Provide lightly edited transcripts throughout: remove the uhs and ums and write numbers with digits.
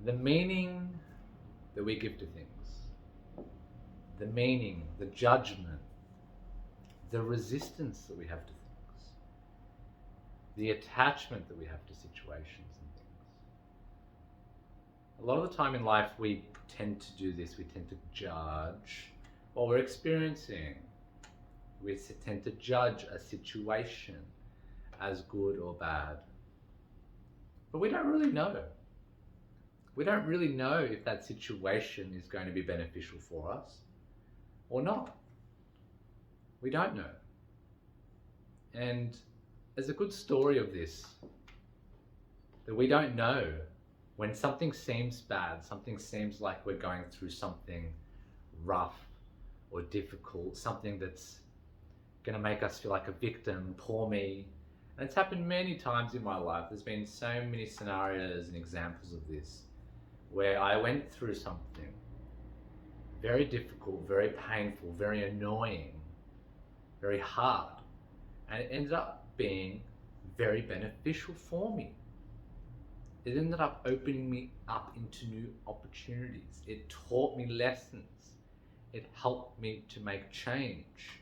The meaning that we give to things, the meaning, the judgment, the resistance that we have to things, the attachment that we have to situations and things. A lot of the time in life we tend to do this. We tend to judge what we're experiencing. We tend to judge a situation as good or bad. But we don't really know. We don't really know if that situation is going to be beneficial for us or not. We don't know. And there's a good story of this, that we don't know when something seems bad, something seems like we're going through something rough or difficult, something that's going to make us feel like a victim, poor me. And it's happened many times in my life. There's been so many scenarios and examples of this where I went through something very difficult, very painful, very annoying, very hard, and it ended up being very beneficial for me. It ended up opening me up into new opportunities. It taught me lessons. It helped me to make change.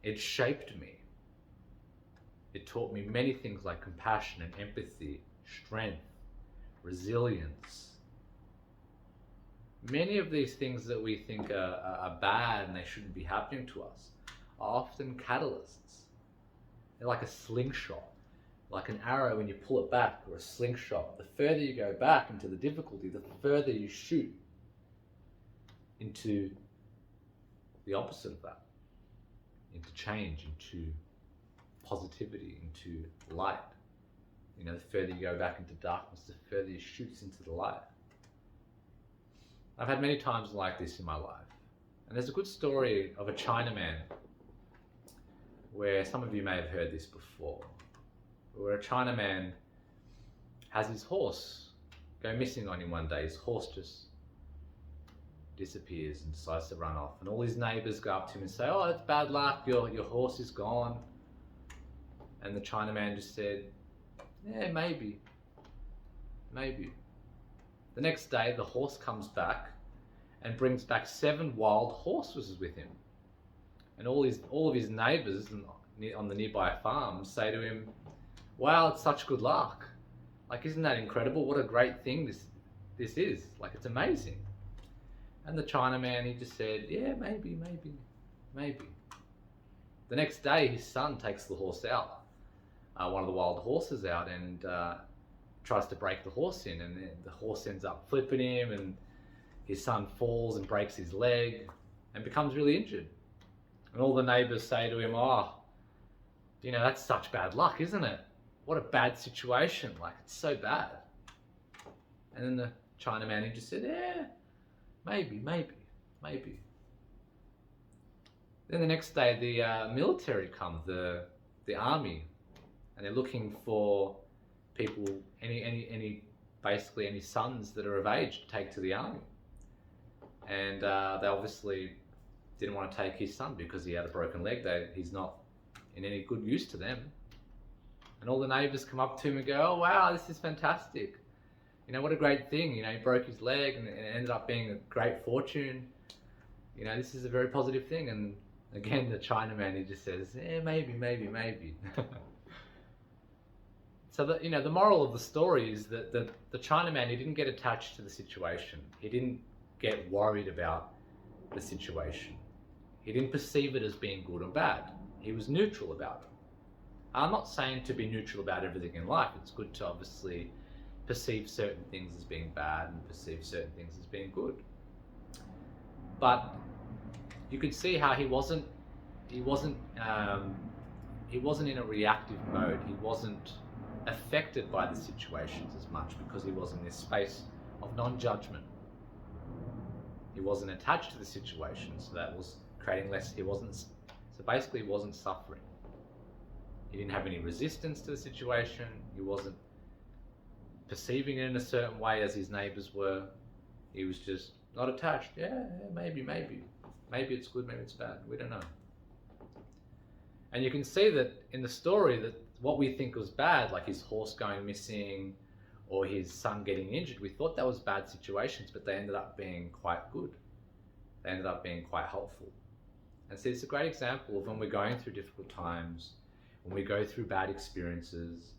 It shaped me. It taught me many things like compassion and empathy, strength, resilience. Many of these things that we think are bad and they shouldn't be happening to us are often catalysts. They're like a slingshot, like an arrow when you pull it back, or a slingshot. The further you go back into the difficulty, the further you shoot into the opposite of that, into change, into positivity, into light. You know, the further you go back into darkness, the further you shoot into the light. I've had many times like this in my life. And there's a good story of a Chinaman, where some of you may have heard this before, where a Chinaman has his horse go missing on him one day. His horse just disappears and decides to run off. And all his neighbors go up to him and say, "Oh, it's bad luck, your horse is gone." And the Chinaman just said, "Yeah, maybe. The next day, the horse comes back and brings back 7 wild horses with him. And all of his neighbors on the nearby farms say to him, "Wow, it's such good luck. Like, isn't that incredible? What a great thing this is. Like, it's amazing." And the Chinaman, he just said, "Yeah, maybe. The next day, his son takes the horse out, one of the wild horses out, and tries to break the horse in, and the horse ends up flipping him, and his son falls and breaks his leg and becomes really injured. And all the neighbors say to him, "Oh, you know, that's such bad luck, isn't it? What a bad situation, like, it's so bad." And then the Chinaman, he just said, "Yeah, maybe. Then the next day, the military come, the army, and they're looking for people, basically any sons that are of age to take to the army. And they obviously didn't want to take his son because he had a broken leg. He's not in any good use to them. And all the neighbors come up to him and go, "Oh, wow, this is fantastic. You know, what a great thing. You know, he broke his leg and it ended up being a great fortune. You know, this is a very positive thing." And again, the Chinaman, he just says, "Yeah, maybe." So the moral of the story is that the Chinaman, he didn't get attached to the situation. He didn't get worried about the situation. He didn't perceive it as being good or bad. He was neutral about it. I'm not saying to be neutral about everything in life. It's good to obviously perceive certain things as being bad and perceive certain things as being good. But you could see how he wasn't in a reactive mode. He wasn't affected by the situations as much because he was in this space of non-judgement. He wasn't attached to the situation, so that was creating less. He wasn't suffering. He didn't have any resistance to the situation. He wasn't perceiving it in a certain way as his neighbors were. He was just not attached. Yeah, maybe it's good, maybe it's bad. We don't know. And you can see that in the story that what we think was bad, like his horse going missing, or his son getting injured, we thought that was bad situations, but they ended up being quite good. They ended up being quite helpful. And so it's a great example of when we're going through difficult times, when we go through bad experiences,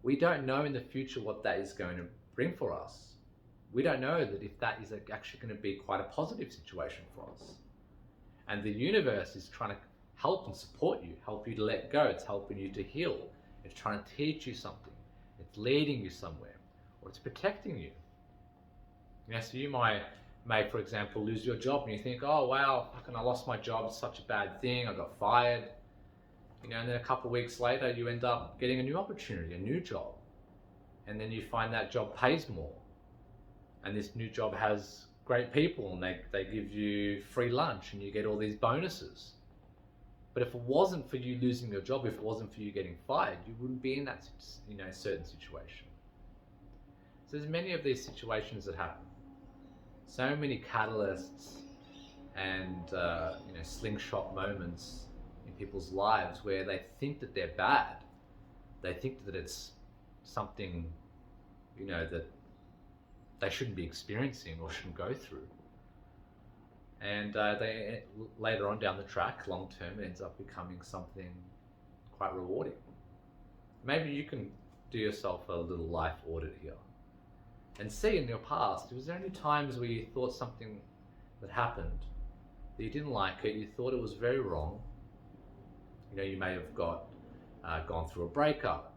we don't know in the future what that is going to bring for us. We don't know that if that is actually going to be quite a positive situation for us. And the universe is trying to help and support you, help you to let go. It's helping you to heal. It's trying to teach you something. It's leading you somewhere, or it's protecting you. So you may, for example, lose your job and you think, oh wow, fucking I lost my job, it's such a bad thing, I got fired. And then a couple of weeks later you end up getting a new opportunity, a new job. And then you find that job pays more. And this new job has great people and they give you free lunch and you get all these bonuses. But if it wasn't for you losing your job, if it wasn't for you getting fired, you wouldn't be in that certain situation. So there's many of these situations that happen. So many catalysts and slingshot moments in people's lives where they think that they're bad. They think that it's something that they shouldn't be experiencing or shouldn't go through. And they later on down the track, long term, it ends up becoming something quite rewarding. Maybe you can do yourself a little life audit here and see in your past, was there any times where you thought something that happened that you didn't like it, you thought it was very wrong? You may have gone through a breakup,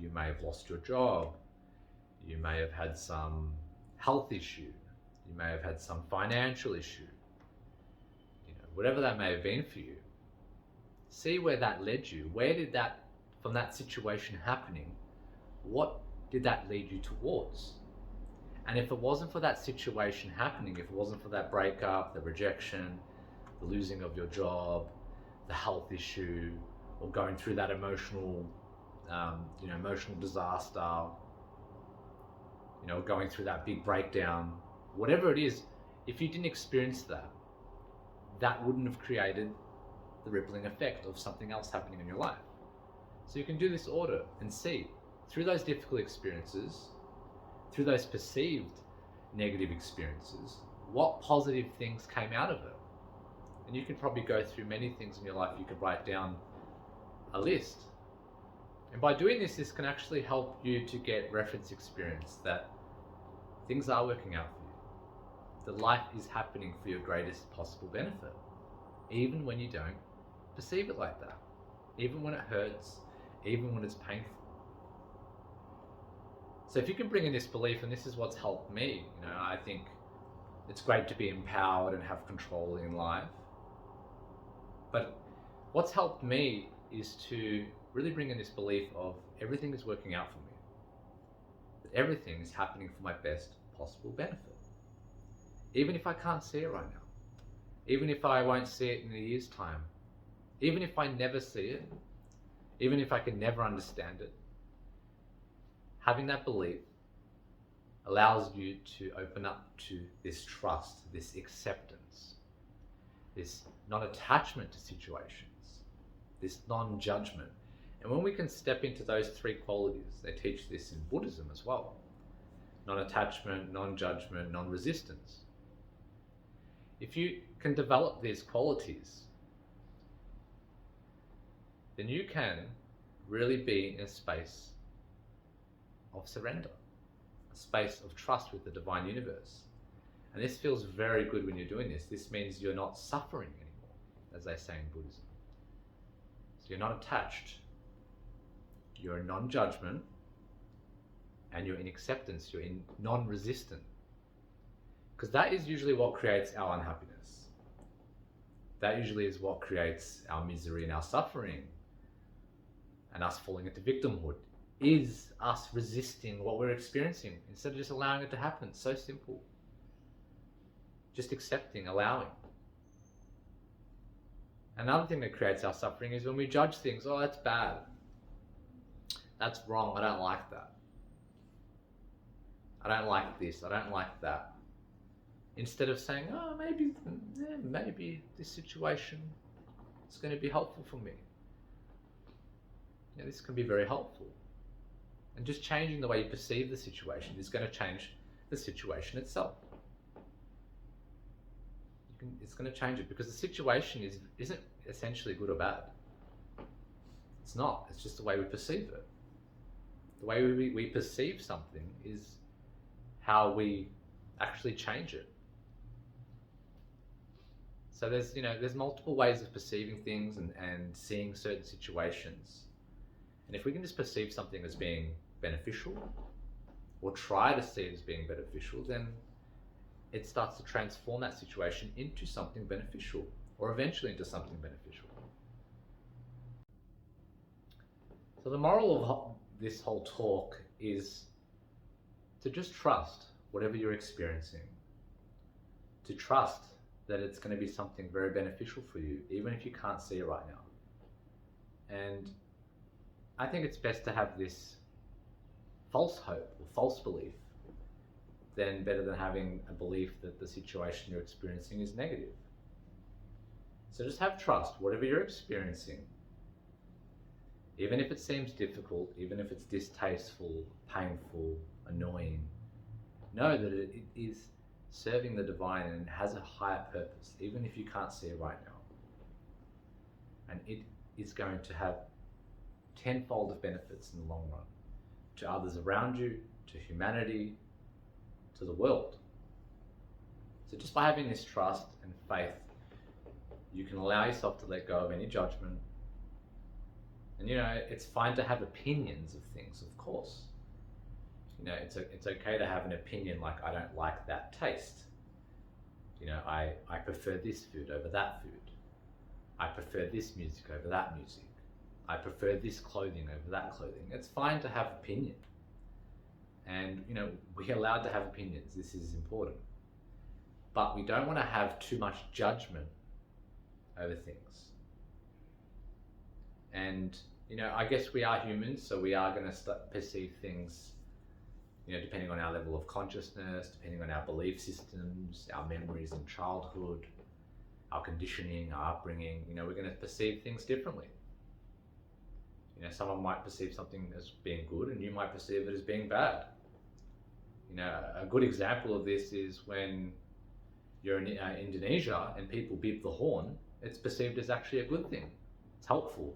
you may have lost your job, you may have had some health issue, you may have had some financial issue, whatever that may have been for you. See where that led you. Where did that, from that situation happening, what did that lead you towards? And if it wasn't for that situation happening, if it wasn't for that breakup, the rejection, the losing of your job, the health issue, or going through that emotional disaster, going through that big breakdown, whatever it is, if you didn't experience that, that wouldn't have created the rippling effect of something else happening in your life. So you can do this audit and see, through those difficult experiences, through those perceived negative experiences, what positive things came out of it. And you can probably go through many things in your life. You could write down a list. And by doing this, this can actually help you to get reference experience that things are working out for you, that life is happening for your greatest possible benefit, even when you don't perceive it like that, even when it hurts, even when it's painful. So if you can bring in this belief, and this is what's helped me, I think it's great to be empowered and have control in life. But what's helped me is to really bring in this belief of everything is working out for me, that everything is happening for my best possible benefit. Even if I can't see it right now, even if I won't see it in a year's time, even if I never see it, even if I can never understand it, having that belief allows you to open up to this trust, this acceptance, this non-attachment to situations, this non-judgement. And when we can step into those three qualities, they teach this in Buddhism as well: non-attachment, non-judgment, non-resistance. If you can develop these qualities, then you can really be in a space of surrender, a space of trust with the divine universe. And this feels very good when you're doing this. This means you're not suffering anymore, as they say in Buddhism. So you're not attached, you're in non-judgment, and you're in acceptance, you're in non-resistant. Because that is usually what creates our unhappiness. That usually is what creates our misery and our suffering and us falling into victimhood, is us resisting what we're experiencing instead of just allowing it to happen. It's so simple. Just accepting, allowing. Another thing that creates our suffering is when we judge things. Oh, that's bad. That's wrong. I don't like that. I don't like this. I don't like that. Instead of saying, oh, maybe this situation is going to be helpful for me. This can be very helpful. And just changing the way you perceive the situation is going to change the situation itself. It's going to change it, because the situation isn't essentially good or bad. It's not. It's just the way we perceive it. The way we perceive something is how we actually change it. So there's multiple ways of perceiving things and seeing certain situations. And if we can just perceive something as being beneficial, or try to see it as being beneficial, then it starts to transform that situation into something beneficial, or eventually into something beneficial. So the moral of this whole talk is to just trust whatever you're experiencing, to trust that it's going to be something very beneficial for you, even if you can't see it right now. And I think it's best to have this false hope or false belief better than having a belief that the situation you're experiencing is negative. So just have trust, whatever you're experiencing, even if it seems difficult, even if it's distasteful, painful, annoying, know that it is serving the divine and has a higher purpose, even if you can't see it right now. And it is going to have tenfold of benefits in the long run, to others around you, to humanity, to the world. So just by having this trust and faith, you can allow yourself to let go of any judgment. And it's fine to have opinions of things, of course. It's okay to have an opinion like, I don't like that taste. I prefer this food over that food. I prefer this music over that music. I prefer this clothing over that clothing. It's fine to have opinion. And, we're allowed to have opinions. This is important. But we don't want to have too much judgment over things. And, I guess we are humans, so we are going to perceive things, depending on our level of consciousness, depending on our belief systems, our memories in childhood, our conditioning, our upbringing. We're going to perceive things differently. Someone might perceive something as being good and you might perceive it as being bad. A good example of this is when you're in Indonesia and people beep the horn, it's perceived as actually a good thing. It's helpful.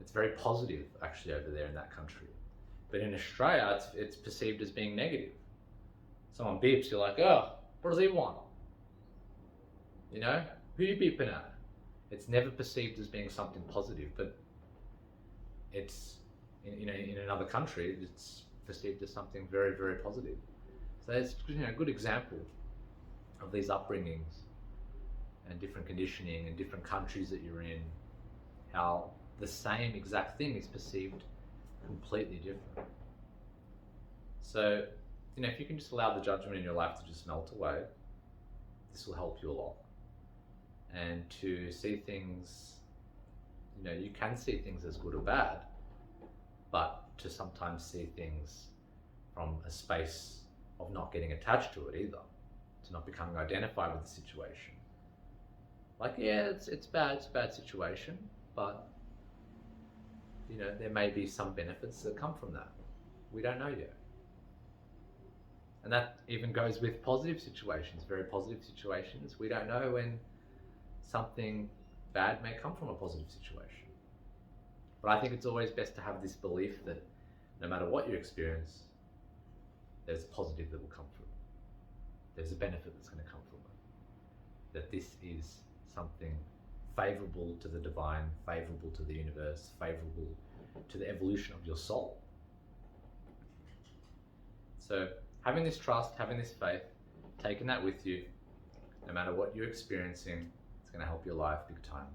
It's very positive actually over there in that country. But in Australia, it's perceived as being negative. Someone beeps, you're like, oh, what does he want? Who are you beeping at? It's never perceived as being something positive, but it's in another country, it's perceived as something very, very positive. So it's a good example of these upbringings and different conditioning and different countries that you're in, how the same exact thing is perceived completely different. So if you can just allow the judgment in your life to just melt away, this will help you a lot. And to see things, you can see things as good or bad, but to sometimes see things from a space of not getting attached to it either, to not becoming identified with the situation. Like, yeah, it's bad, it's a bad situation, but there may be some benefits that come from that. We don't know yet. And that even goes with positive situations, very positive situations. We don't know when something bad may come from a positive situation. But I think it's always best to have this belief that no matter what you experience, there's a positive that will come from it. There's a benefit that's going to come from it. That this is something favorable to the divine, favorable to the universe, favorable to the evolution of your soul. So having this trust, having this faith, taking that with you, no matter what you're experiencing, it's going to help your life big time.